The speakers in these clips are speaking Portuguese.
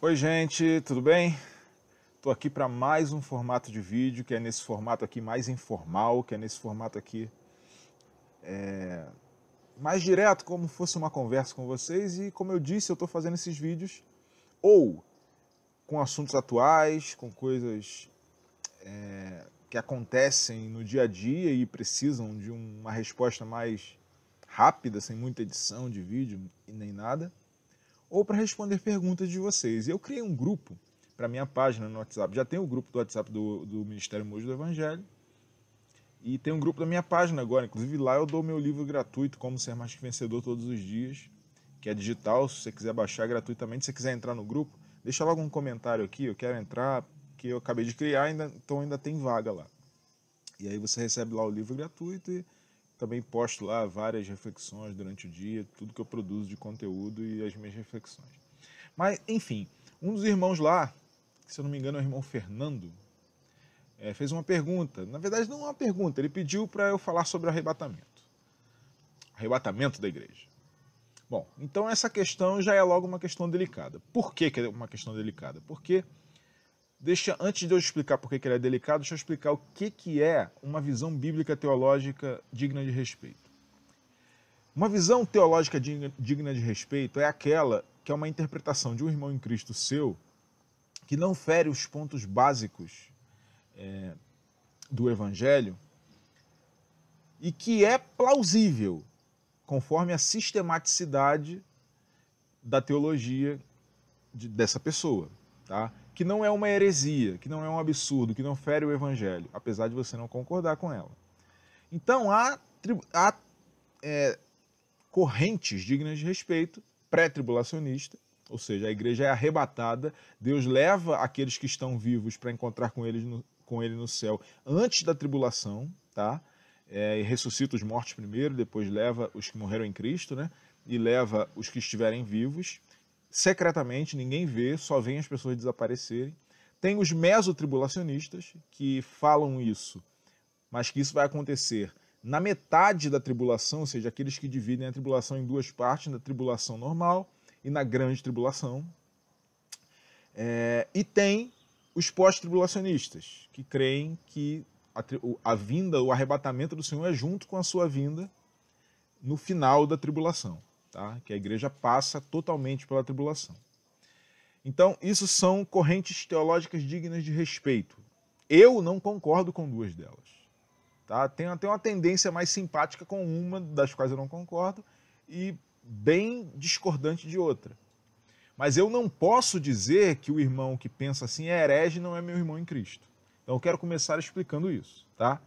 Oi gente, tudo bem? Estou aqui para mais um formato de vídeo, que é nesse formato aqui mais informal, que é nesse formato aqui mais direto, como fosse uma conversa com vocês. E como eu disse, eu estou fazendo esses vídeos ou com assuntos atuais, com coisas que acontecem no dia a dia e precisam de uma resposta mais rápida, sem muita edição de vídeo e nem nada, ou para responder perguntas de vocês. Eu criei um grupo para minha página no WhatsApp. Já tem o grupo do WhatsApp do Ministério Mojo do Evangelho e tem um grupo da minha página agora. Inclusive lá eu dou meu livro gratuito, Como Ser Mais Que Vencedor, todos os dias, que é digital. Se você quiser baixar gratuitamente, se você quiser entrar no grupo, deixa logo um comentário aqui, eu quero entrar, que eu acabei de criar, então ainda tem vaga lá. E aí você recebe lá o livro gratuito e também posto lá várias reflexões durante o dia, tudo que eu produzo de conteúdo e as minhas reflexões. Mas, enfim, um dos irmãos lá, que se eu não me engano é o irmão Fernando, fez uma pergunta. Na verdade, não é uma pergunta, ele pediu para eu falar sobre arrebatamento. Arrebatamento da igreja. Bom, então essa questão já é logo uma questão delicada. Por que é uma questão delicada? Porque, antes de eu explicar por que ele é delicado, deixa eu explicar o que é uma visão bíblica teológica digna de respeito. Uma visão teológica digna de respeito é aquela que é uma interpretação de um irmão em Cristo seu que não fere os pontos básicos do Evangelho e que é plausível conforme a sistematicidade da teologia dessa pessoa, tá? Que não é uma heresia, que não é um absurdo, que não fere o Evangelho, apesar de você não concordar com ela. Então há correntes dignas de respeito, pré-tribulacionista, ou seja, a igreja é arrebatada, Deus leva aqueles que estão vivos para encontrar com ele no céu antes da tribulação, tá? E ressuscita os mortos primeiro, depois leva os que morreram em Cristo, né? E leva os que estiverem vivos, secretamente, ninguém vê, só vem as pessoas desaparecerem. Tem os mesotribulacionistas, que falam isso, mas que isso vai acontecer na metade da tribulação, ou seja, aqueles que dividem a tribulação em duas partes, na tribulação normal e na grande tribulação. E tem os pós-tribulacionistas, que creem que a vinda, o arrebatamento do Senhor é junto com a sua vinda no final da tribulação, tá? Que a igreja passa totalmente pela tribulação. Então, isso são correntes teológicas dignas de respeito. Eu não concordo com duas delas. Tá? Tem uma tendência mais simpática com uma, das quais eu não concordo, e bem discordante de outra. Mas eu não posso dizer que o irmão que pensa assim é herege e não é meu irmão em Cristo. Então eu quero começar explicando isso. Tá?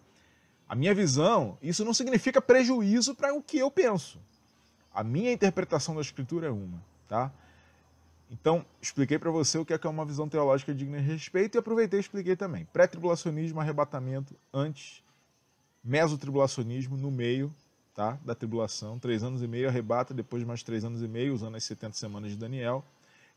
A minha visão, isso não significa prejuízo para o que eu penso. A minha interpretação da Escritura é uma. Tá? Então, expliquei para você o que é uma visão teológica digna de respeito e aproveitei e expliquei também. Pré-tribulacionismo, arrebatamento, antes, mesotribulacionismo no meio, tá, da tribulação, 3 anos e meio, arrebata, depois de mais 3 anos e meio, usando as 70 semanas de Daniel,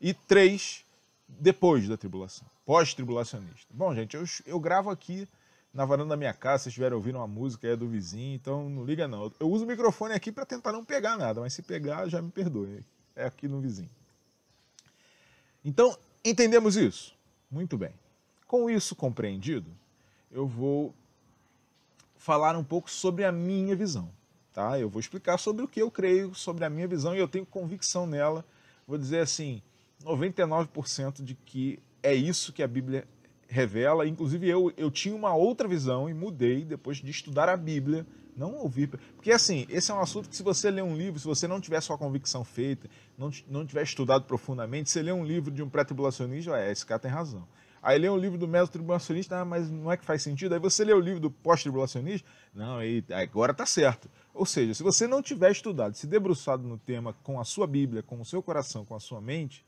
e 3 depois da tribulação, pós-tribulacionista. Bom, gente, eu gravo aqui na varanda da minha casa, se estiverem ouvindo uma música, é do vizinho, então não liga não. Eu uso o microfone aqui para tentar não pegar nada, mas se pegar, já me perdoe, é aqui no vizinho. Então, entendemos isso? Muito bem. Com isso compreendido, eu vou falar um pouco sobre a minha visão. Tá? Eu vou explicar sobre o que eu creio, sobre a minha visão, e eu tenho convicção nela. Vou dizer assim, 99% de que é isso que a Bíblia revela. Inclusive eu tinha uma outra visão e mudei depois de estudar a Bíblia, não ouvir. Porque assim, esse é um assunto que se você ler um livro, se você não tiver sua convicção feita, não tiver estudado profundamente, você lê um livro de um pré-tribulacionista, esse cara tem razão. Aí lê um livro do mesotribulacionista, mas não é que faz sentido. Aí você lê o livro do pós-tribulacionista, não, agora tá certo. Ou seja, se você não tiver estudado, se debruçado no tema com a sua Bíblia, com o seu coração, com a sua mente,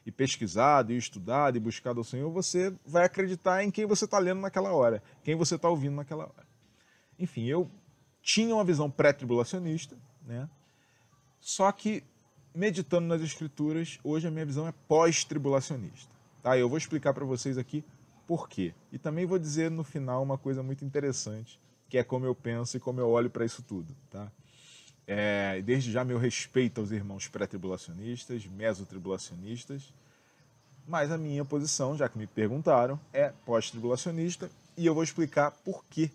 e pesquisado, e estudado, e buscado ao Senhor, você vai acreditar em quem você está lendo naquela hora, quem você está ouvindo naquela hora. Enfim, eu tinha uma visão pré-tribulacionista, né? Só que, meditando nas Escrituras, hoje a minha visão é pós-tribulacionista. Tá? Eu vou explicar para vocês aqui por quê. E também vou dizer no final uma coisa muito interessante, que é como eu penso e como eu olho para isso tudo. Tá? Desde já meu respeito aos irmãos pré-tribulacionistas, mesotribulacionistas, Mas a minha posição, já que me perguntaram, é pós-tribulacionista e eu vou explicar por que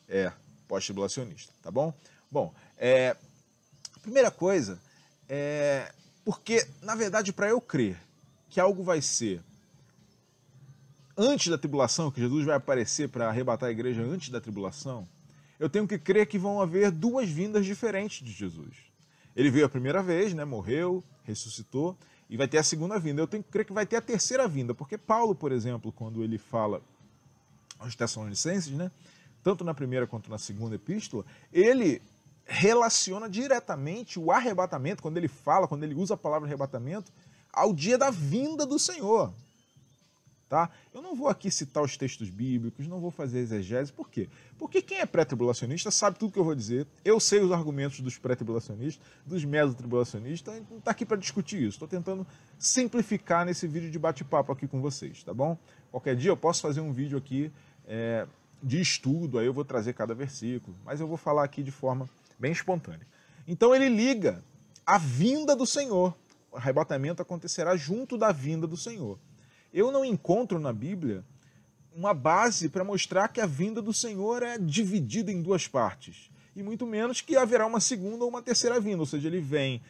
é pós-tribulacionista, tá bom? Bom, a primeira coisa é porque, na verdade, para eu crer que algo vai ser antes da tribulação, que Jesus vai aparecer para arrebatar a igreja antes da tribulação, eu tenho que crer que vão haver duas vindas diferentes de Jesus. Ele veio a primeira vez, né, morreu, ressuscitou, e vai ter a segunda vinda. Eu tenho que crer que vai ter a terceira vinda, porque Paulo, por exemplo, quando ele fala aos Tessalonicenses, né, tanto na primeira quanto na segunda epístola, ele relaciona diretamente o arrebatamento, quando ele fala, quando ele usa a palavra arrebatamento, ao dia da vinda do Senhor. Tá? Eu não vou aqui citar os textos bíblicos, não vou fazer exegese. Por quê? Porque quem é pré-tribulacionista sabe tudo que eu vou dizer. Eu sei os argumentos dos pré-tribulacionistas, dos mesotribulacionistas, não está aqui para discutir isso. Estou tentando simplificar nesse vídeo de bate-papo aqui com vocês, tá bom? Qualquer dia eu posso fazer um vídeo aqui de estudo, aí eu vou trazer cada versículo, mas eu vou falar aqui de forma bem espontânea. Então ele liga a vinda do Senhor. O arrebatamento acontecerá junto da vinda do Senhor. Eu não encontro na Bíblia uma base para mostrar que a vinda do Senhor é dividida em duas partes. E muito menos que haverá uma segunda ou uma terceira vinda. Ou seja, ele vem,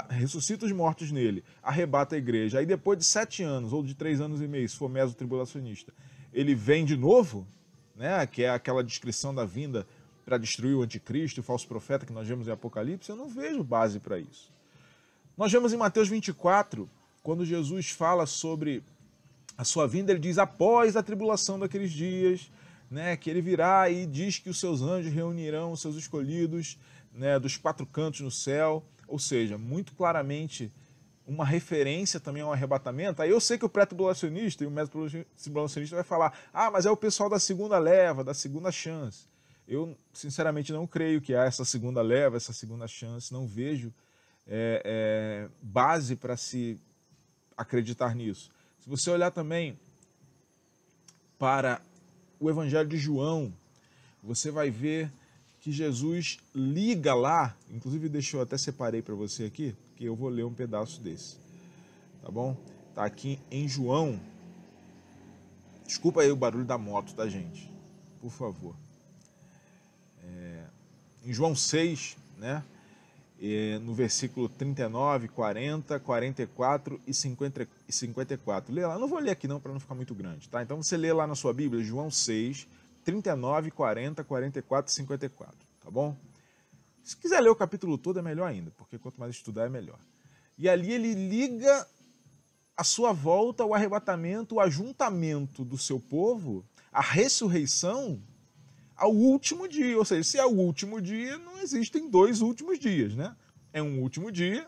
ressuscita os mortos nele, arrebata a igreja. Aí depois de 7 anos ou de 3 anos e meio, se for mesotribulacionista, ele vem de novo, né, que é aquela descrição da vinda para destruir o anticristo, o falso profeta que nós vemos em Apocalipse. Eu não vejo base para isso. Nós vemos em Mateus 24, quando Jesus fala sobre a sua vinda, ele diz após a tribulação daqueles dias, né, que ele virá e diz que os seus anjos reunirão os seus escolhidos, né, dos 4 cantos no céu, ou seja, muito claramente uma referência também ao arrebatamento. Aí eu sei que o pré-tribulacionista e o meso-tribulacionista vai falar, mas é o pessoal da segunda leva, da segunda chance. Eu, sinceramente, não creio que há essa segunda leva, essa segunda chance, não vejo base para se acreditar nisso. Se você olhar também para o Evangelho de João, você vai ver que Jesus liga lá, inclusive eu até separei para você aqui, que eu vou ler um pedaço desse, tá bom? Tá aqui em João, desculpa aí o barulho da moto, tá, gente? Por favor. Em João 6, né? No versículo 39, 40, 44 e 54. Lê lá, não vou ler aqui não para não ficar muito grande, tá? Então você lê lá na sua Bíblia, João 6, 39, 40, 44 e 54, tá bom? Se quiser ler o capítulo todo é melhor ainda, porque quanto mais estudar é melhor. E ali ele liga a sua volta, o arrebatamento, o ajuntamento do seu povo, a ressurreição, ao último dia. Ou seja, se é o último dia, não existem 2 últimos dias, né? É um último dia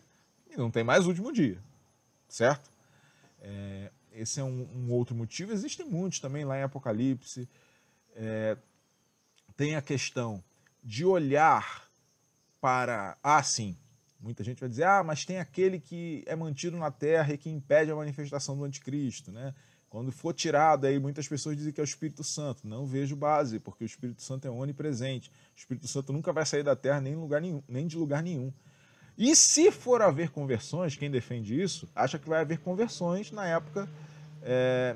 e não tem mais último dia, certo? Esse é um outro motivo. Existem muitos também lá em Apocalipse. Tem a questão de olhar para... sim, muita gente vai dizer, mas tem aquele que é mantido na terra e que impede a manifestação do anticristo, né? Quando for tirado, aí muitas pessoas dizem que é o Espírito Santo. Não vejo base, porque o Espírito Santo é onipresente. O Espírito Santo nunca vai sair da terra nem de lugar nenhum. E se for haver conversões, quem defende isso, acha que vai haver conversões na época,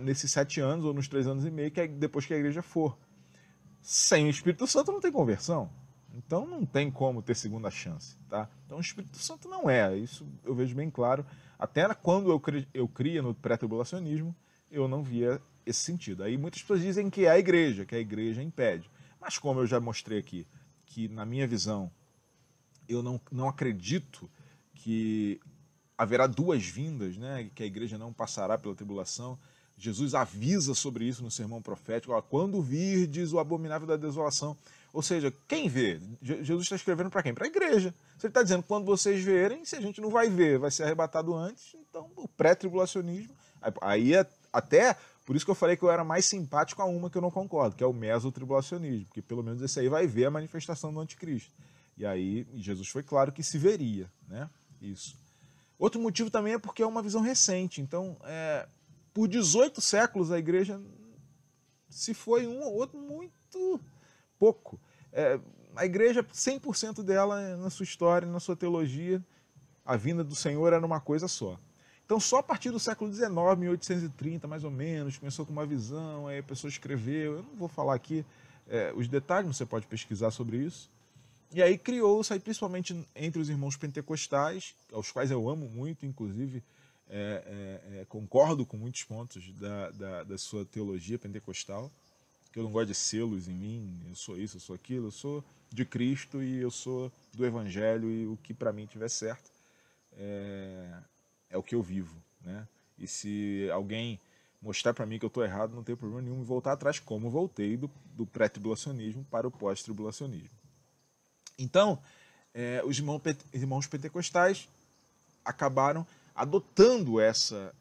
nesses 7 anos ou nos 3 anos e meio, depois que a igreja for. Sem o Espírito Santo não tem conversão. Então não tem como ter segunda chance, tá? Então o Espírito Santo não é. Isso eu vejo bem claro. Até quando eu cria no pré-tribulacionismo, eu não via esse sentido. Aí muitas pessoas dizem que a igreja impede. Mas como eu já mostrei aqui, que na minha visão, eu não acredito que haverá 2 vindas, né? Que a igreja não passará pela tribulação. Jesus avisa sobre isso no sermão profético, quando virdes o abominável da desolação. Ou seja, quem vê? Jesus está escrevendo para quem? Para a igreja. Você está dizendo, quando vocês verem, se a gente não vai ver, vai ser arrebatado antes, então o pré-tribulacionismo, aí até, por isso que eu falei que eu era mais simpático a uma que eu não concordo, que é o mesotribulacionismo, porque pelo menos esse aí vai ver a manifestação do anticristo. E aí Jesus foi claro que se veria, né? Isso. Outro motivo também é porque é uma visão recente. Então, por 18 séculos a igreja se foi um ou outro muito pouco. A igreja, 100% dela na sua história, na sua teologia, a vinda do Senhor era uma coisa só. Então, só a partir do século XIX, 1830, mais ou menos, começou com uma visão, aí a pessoa escreveu, eu não vou falar aqui os detalhes, você pode pesquisar sobre isso. E aí criou-se, principalmente entre os irmãos pentecostais, aos quais eu amo muito, inclusive concordo com muitos pontos da sua teologia pentecostal, que eu não gosto de selos em mim, eu sou isso, eu sou aquilo, eu sou de Cristo e eu sou do Evangelho e o que para mim tiver certo é o que eu vivo, né? E se alguém mostrar para mim que eu estou errado, não tem problema nenhum em voltar atrás, como voltei do pré-tribulacionismo para o pós-tribulacionismo. Então, os irmãos pentecostais acabaram adotando essa,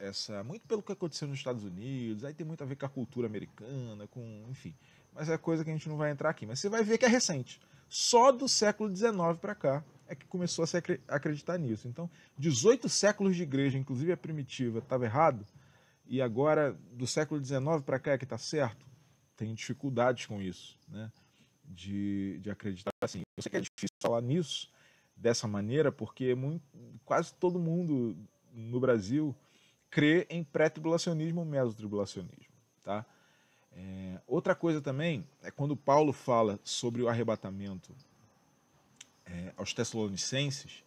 muito pelo que aconteceu nos Estados Unidos, aí tem muito a ver com a cultura americana, enfim, mas é coisa que a gente não vai entrar aqui. Mas você vai ver que é recente. Só do século XIX para cá é que começou a se acreditar nisso. Então, 18 séculos de igreja, inclusive a primitiva, estava errado, e agora, do século XIX para cá é que está certo. Tem dificuldades com isso, né? De acreditar assim. Eu sei que é difícil falar nisso dessa maneira, porque quase todo mundo no Brasil crê em pré-tribulacionismo ou mesotribulacionismo, tá? Outra coisa também é quando Paulo fala sobre o arrebatamento aos Tessalonicenses,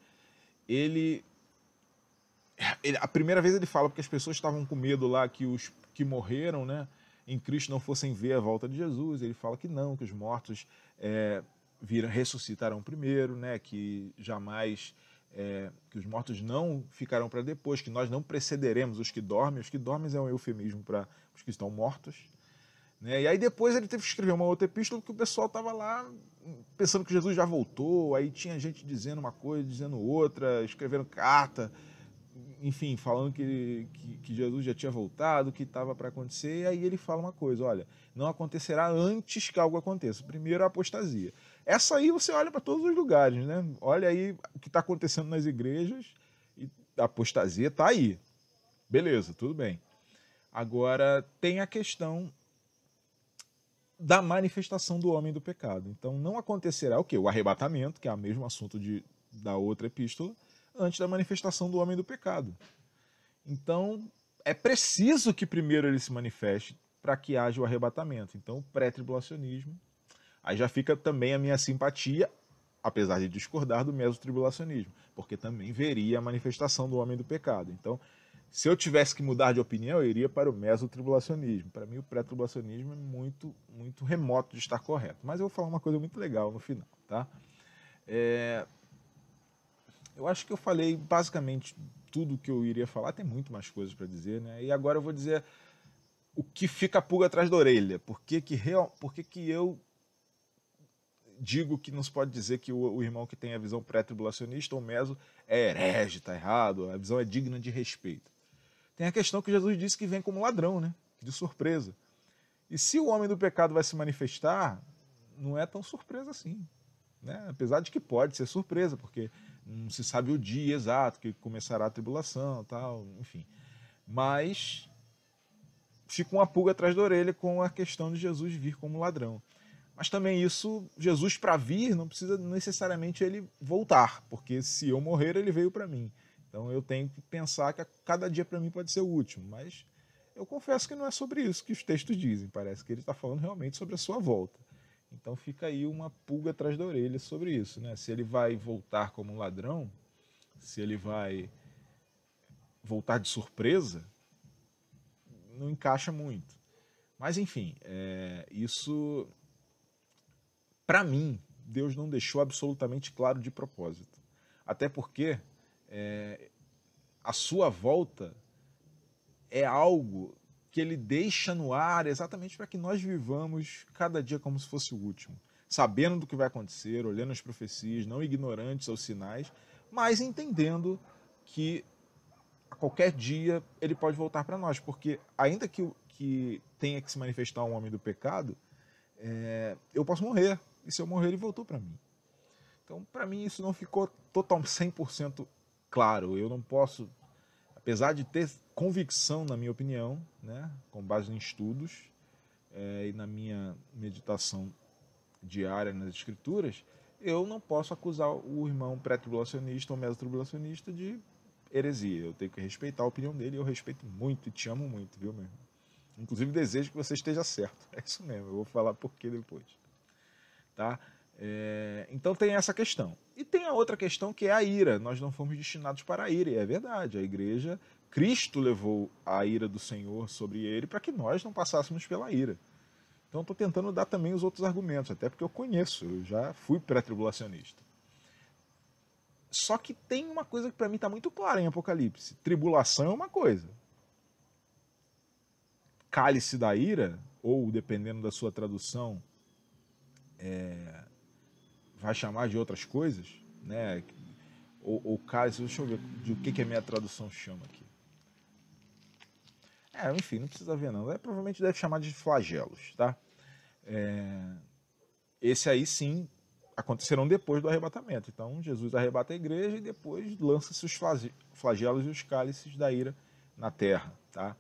a primeira vez ele fala porque as pessoas estavam com medo lá que os que morreram, né, em Cristo não fossem ver a volta de Jesus. Ele fala que não, que os mortos ressuscitarão primeiro, né, que jamais que os mortos não ficarão para depois, que nós não precederemos os que dormem. Os que dormem é um eufemismo para os que estão mortos. Né? E aí depois ele teve que escrever uma outra epístola porque o pessoal estava lá pensando que Jesus já voltou, aí tinha gente dizendo uma coisa, dizendo outra, escrevendo carta, enfim, falando que Jesus já tinha voltado, que estava para acontecer, e aí ele fala uma coisa, olha, não acontecerá antes que algo aconteça. Primeiro a apostasia. Essa aí você olha para todos os lugares, né? Olha aí o que está acontecendo nas igrejas, e a apostasia está aí. Beleza, tudo bem. Agora tem a questão da manifestação do homem do pecado. Então não acontecerá o quê? O arrebatamento, que é o mesmo assunto da outra epístola, antes da manifestação do homem do pecado. Então é preciso que primeiro ele se manifeste para que haja o arrebatamento. Então o pré-tribulacionismo, aí já fica também a minha simpatia, apesar de discordar do mesotribulacionismo, porque também veria a manifestação do homem do pecado. Então, se eu tivesse que mudar de opinião, eu iria para o mesotribulacionismo. Para mim, o pré-tribulacionismo é muito, muito remoto de estar correto. Mas eu vou falar uma coisa muito legal no final, tá? Eu acho que eu falei basicamente tudo o que eu iria falar. Tem muito mais coisas para dizer, né? E agora eu vou dizer o que fica a pulga atrás da orelha. Por que eu digo que não se pode dizer que o irmão que tem a visão pré-tribulacionista ou meso é herege, está errado, a visão é digna de respeito. Tem a questão que Jesus disse que vem como ladrão, né? De surpresa. E se o homem do pecado vai se manifestar, não é tão surpresa assim. Né? Apesar de que pode ser surpresa, porque não se sabe o dia exato que começará a tribulação, tal, enfim. Mas fica uma pulga atrás da orelha com a questão de Jesus vir como ladrão. Mas também isso, Jesus para vir, não precisa necessariamente ele voltar, porque se eu morrer, ele veio para mim. Então eu tenho que pensar que cada dia para mim pode ser o último, mas eu confesso que não é sobre isso que os textos dizem, parece que ele está falando realmente sobre a sua volta. Então fica aí uma pulga atrás da orelha sobre isso, né? Se ele vai voltar como um ladrão, se ele vai voltar de surpresa, não encaixa muito. Mas enfim, isso, para mim, Deus não deixou absolutamente claro de propósito. Até porque a sua volta é algo que ele deixa no ar exatamente para que nós vivamos cada dia como se fosse o último, sabendo do que vai acontecer, olhando as profecias, não ignorantes aos sinais, mas entendendo que a qualquer dia ele pode voltar para nós, porque ainda que tenha que se manifestar um homem do pecado, eu posso morrer, e se eu morrer ele voltou para mim. Então, para mim, isso não ficou total 100% claro. Eu não posso, apesar de ter convicção, na minha opinião, né, com base em estudos e na minha meditação diária nas escrituras, eu não posso acusar o irmão pré-tribulacionista ou mesotribulacionista de heresia. Eu tenho que respeitar a opinião dele e eu respeito muito e te amo muito, viu, meu irmão? Inclusive desejo que você esteja certo. É isso mesmo, eu vou falar por quê depois. Tá? Então tem essa questão. E tem a outra questão que é a ira. Nós não fomos destinados para a ira, e é verdade. A igreja, Cristo levou a ira do Senhor sobre ele para que nós não passássemos pela ira. Então estou tentando dar também os outros argumentos, até porque eu conheço, eu já fui pré-tribulacionista. Só que tem uma coisa que para mim está muito clara em Apocalipse. Tribulação é uma coisa. Cálice da ira, ou dependendo da sua tradução, vai chamar de outras coisas, né? Ou cálice, deixa eu ver de o que a minha tradução chama aqui. Enfim, não precisa ver não. Provavelmente deve chamar de flagelos, tá? Esse aí sim acontecerão depois do arrebatamento. Então Jesus arrebata a igreja e depois lança-se os flagelos e os cálices da ira na terra, tá?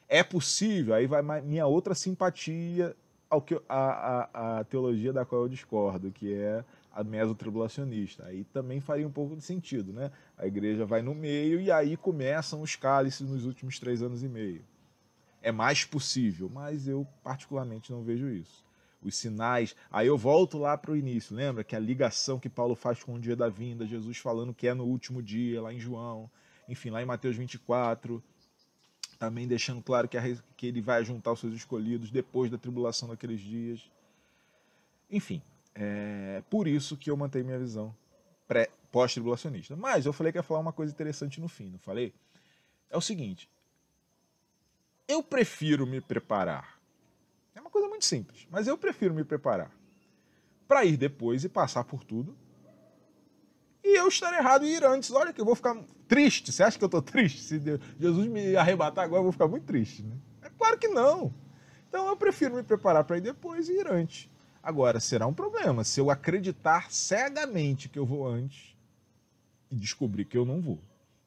É possível, aí vai minha outra simpatia a teologia da qual eu discordo, que é a mesotribulacionista. Aí também faria um pouco de sentido, né? A igreja vai no meio e aí começam os cálices nos últimos 3 anos e meio. É mais possível, mas eu particularmente não vejo isso. Os sinais, aí eu volto lá para o início, lembra que a ligação que Paulo faz com o dia da vinda, Jesus falando que é no último dia, lá em João, enfim, lá em Mateus 24, também deixando claro que ele vai juntar os seus escolhidos depois da tribulação daqueles dias. Enfim, por isso que eu mantenho minha visão pós-tribulacionista. Mas eu falei que ia falar uma coisa interessante no fim, não falei? É o seguinte, eu prefiro me preparar. É uma coisa muito simples, mas eu prefiro me preparar para ir depois e passar por tudo. E eu estar errado e ir antes. Olha que eu vou ficar triste. Você acha que eu estou triste? Se Jesus me arrebatar agora, eu vou ficar muito triste, né? É claro que não. Então eu prefiro me preparar para ir depois e ir antes. Agora, será um problema se eu acreditar cegamente que eu vou antes e descobrir que eu não vou.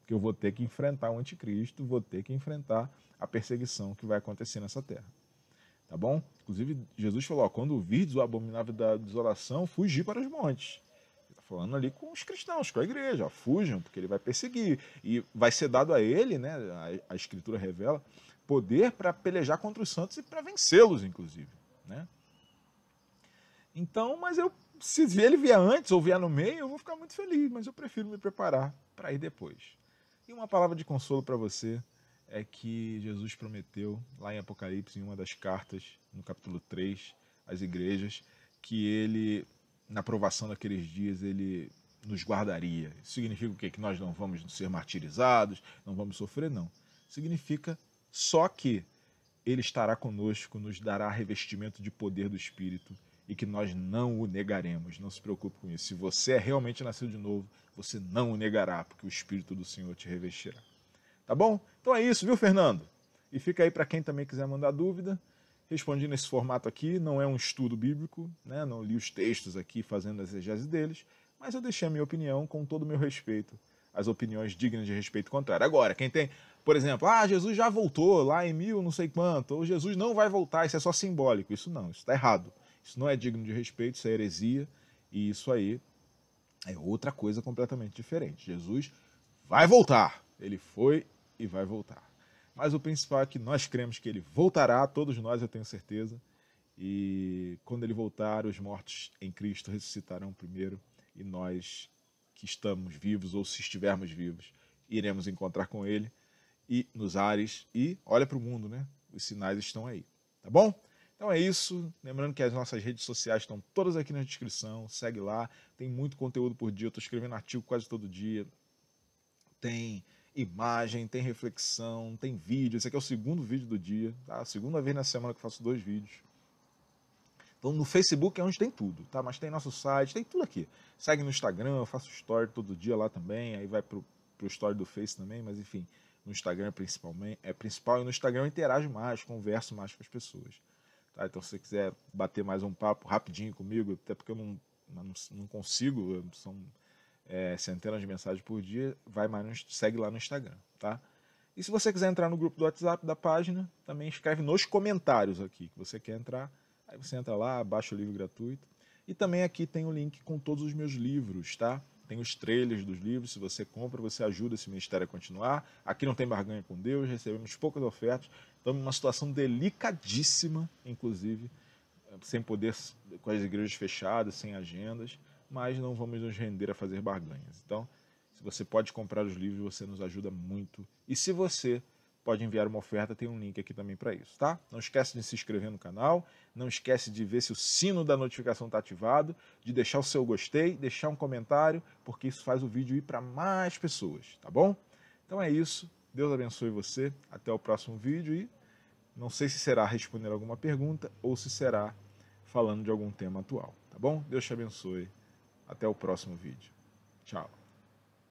Que eu vou ter que enfrentar o anticristo, vou ter que enfrentar a perseguição que vai acontecer nessa terra. Tá bom? Inclusive, Jesus falou, quando virdes o abominável da desolação, fugir para os montes. Ele está falando ali com os cristãos, com a igreja, fujam, porque ele vai perseguir. E vai ser dado a ele, né, a Escritura revela, poder para pelejar contra os santos e para vencê-los, inclusive. Né? Então, se ele vier antes ou vier no meio, eu vou ficar muito feliz, mas eu prefiro me preparar para ir depois. E uma palavra de consolo para você é que Jesus prometeu, lá em Apocalipse, em uma das cartas, no capítulo 3, às igrejas, que ele, na provação daqueles dias, ele nos guardaria. Isso significa o quê? Que nós não vamos ser martirizados, não vamos sofrer? Não. Significa só que ele estará conosco, nos dará revestimento de poder do Espírito e que nós não o negaremos. Não se preocupe com isso. Se você é realmente nascido de novo, você não o negará, porque o Espírito do Senhor te revestirá. Tá bom? Então é isso, viu, Fernando? E fica aí para quem também quiser mandar dúvida. Respondi nesse formato aqui, não é um estudo bíblico, né? Não li os textos aqui fazendo a exegese deles, mas eu deixei a minha opinião com todo o meu respeito, as opiniões dignas de respeito contrário. Agora, quem tem, por exemplo, Jesus já voltou lá em 1000 não sei quanto, ou Jesus não vai voltar, isso é só simbólico. Isso não, isso está errado. Isso não é digno de respeito, isso é heresia, e isso aí é outra coisa completamente diferente. Jesus vai voltar, ele foi e vai voltar. Mas o principal é que nós cremos que ele voltará, todos nós, eu tenho certeza, e quando ele voltar, os mortos em Cristo ressuscitarão primeiro, e nós que estamos vivos, ou se estivermos vivos, iremos encontrar com ele, e nos ares, e olha para o mundo, né? Os sinais estão aí, tá bom? Então é isso, lembrando que as nossas redes sociais estão todas aqui na descrição, segue lá, tem muito conteúdo por dia, eu estou escrevendo artigo quase todo dia, tem imagem, tem reflexão, tem vídeo, esse aqui é o segundo vídeo do dia, tá? A segunda vez na semana que eu faço 2 vídeos. Então no Facebook é onde tem tudo, tá? Mas tem nosso site, tem tudo aqui. Segue no Instagram, eu faço story todo dia lá também, aí vai pro story do Face também, mas enfim, no Instagram principalmente, é principal, e no Instagram eu interajo mais, converso mais com as pessoas. Tá? Então se você quiser bater mais um papo rapidinho comigo, até porque eu não consigo, são centenas de mensagens por dia, segue lá no Instagram, tá? E se você quiser entrar no grupo do WhatsApp da página, também escreve nos comentários aqui que você quer entrar, aí você entra lá, baixa o livro gratuito, e também aqui tem o link com todos os meus livros, tá? Tem os trailers dos livros, se você compra, você ajuda esse ministério a continuar. Aqui não tem barganha com Deus, recebemos poucas ofertas. Estamos numa situação delicadíssima, inclusive, sem poder, com as igrejas fechadas, sem agendas, mas não vamos nos render a fazer barganhas. Então, se você pode comprar os livros, você nos ajuda muito. E se você pode enviar uma oferta, tem um link aqui também para isso, tá? Não esquece de se inscrever no canal, não esquece de ver se o sino da notificação está ativado, de deixar o seu gostei, deixar um comentário, porque isso faz o vídeo ir para mais pessoas, tá bom? Então é isso, Deus abençoe você, até o próximo vídeo e não sei se será responder alguma pergunta ou se será falando de algum tema atual, tá bom? Deus te abençoe, até o próximo vídeo. Tchau.